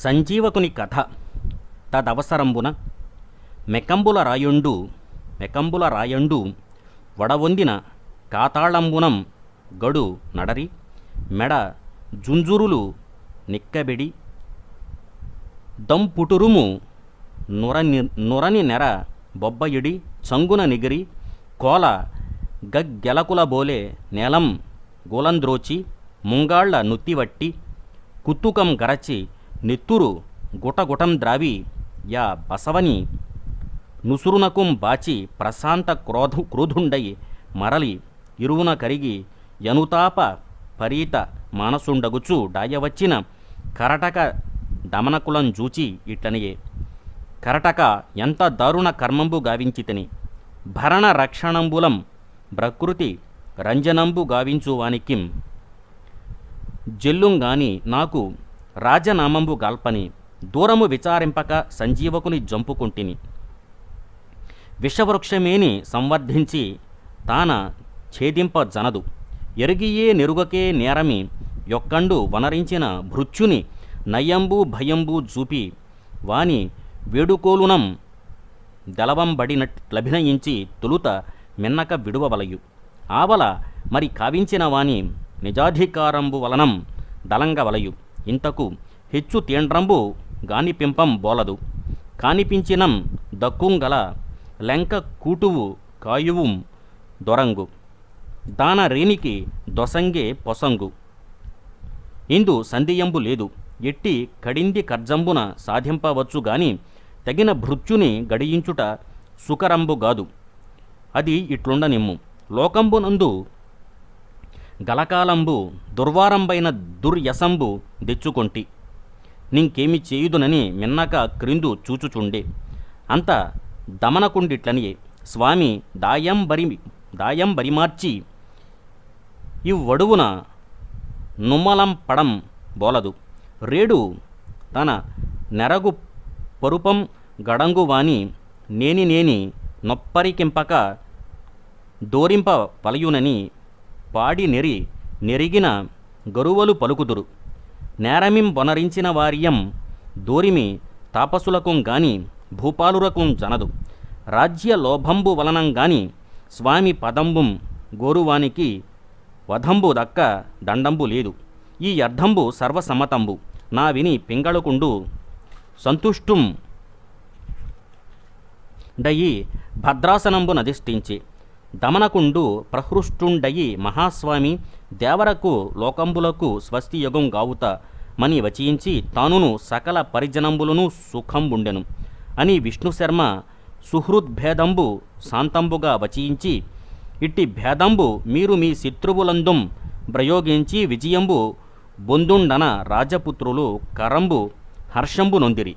సంజీవకుని కథ తదవసరంబున మెకంబుల రాయండు వడవొందిన కాతాళంబునం గడు నడరి మెడ జుంజురులు నిక్కబెడి దంపుటురుము నురని నెర బొబ్బయిడి చంగున నిగిరి కోల గగ్గెలకులబోలే నేలం గోలంద్రోచి ముంగాళ్ల నుత్తివట్టి కుత్తుకం గరచి నెత్తురు గుటగుటం ద్రావి యా బసవని నుసురునకుం బాచి ప్రశాంత క్రోధుండై మరలి ఇరువున కరిగి యనుతాప పరీత మానసుండగుచు డాయవచ్చిన కరటక దమనకులం జూచి ఇట్లనియే. కరటక ఎంత దారుణ కర్మంబు గావించితిని, భరణ రక్షణంబులం ప్రకృతి రంజనంబు గావించువానికిం జెల్లుంగాని నాకు రాజనామంబు గాల్పని దూరము విచారింపక సంజీవకుని జంపుకుంటిని. విషవృక్షమేని సంవర్ధించి తాన ఛేదింప జనదు, ఎరిగియే నెరుగకే నేరమి యొక్కండు వనరించిన భృత్యుని నయంబు భయంబు జూపి వాని వేడుకోలునం దళవంబడినట్లభినయించి తొలుత మిన్నక విడువవలయు. ఆవల మరి కావించిన వాని నిజాధికారంబు వలనం దళంగవలయు. ఇంతకు హెచ్చు తేండ్రంబు గానిపింపం బోలదు, కానిపించినం దక్కుంగల లెంక కూటువు కాయువుం దొరంగు దాన రేనికి దొసంగే పొసంగు. ఇందు సందేయంబు లేదు, ఎట్టి కడింది కర్జంబున సాధింపవచ్చు గాని తగిన భృత్యుని గడియించుట సుకరంబుగాదు. అది ఇట్లుండనిమ్ము. లోకంబునందు గలకాలంబు దుర్వారంబైన దుర్యసంబు దెచ్చుకొంటి, నింకేమి చేయుదునని మిన్నక క్రిందు చూచుచుండే. అంత దమనకుండిట్లనియే స్వామి దాయం బరిమార్చి ఇవ్వడువున నుమ్మలం పడం బోలదు. రేడు తన నెరగు పరుపం గడంగువాని నేని నొప్పరికింపక దోరింప వలయునని పాడి నెరిగిన గరువలు పలుకుదురు. నేరమిం వనరించిన వార్యం దోరిమి తాపసులకుం గాని భూపాలురకుం జనదు. రాజ్య లోభంబు వలనం గాని స్వామి పదంబుం గోరువానికి వధంబు దక్క దండంబు లేదు. ఈ అర్థంబు సర్వసమ్మతంబు నా విని పింగళకుండు సంతుష్టుం డయి భద్రాసనంబు నధిష్ఠించి దమనకుండు ప్రహృష్టుండయి మహాస్వామి దేవరకు లోకంబులకు స్వస్తియుగం గావుత మని వచించి తానును సకల పరిజనంబులను సుఖంబుండెను అని విష్ణుశర్మ సుహృద్భేదంబు శాంతంబుగా వచించి ఇట్టి భేదంబు మీరు మీ శత్రువులందుం ప్రయోగించి విజయంబు బొందుండన రాజపుత్రులు కరంబు హర్షంబు నొందిరి.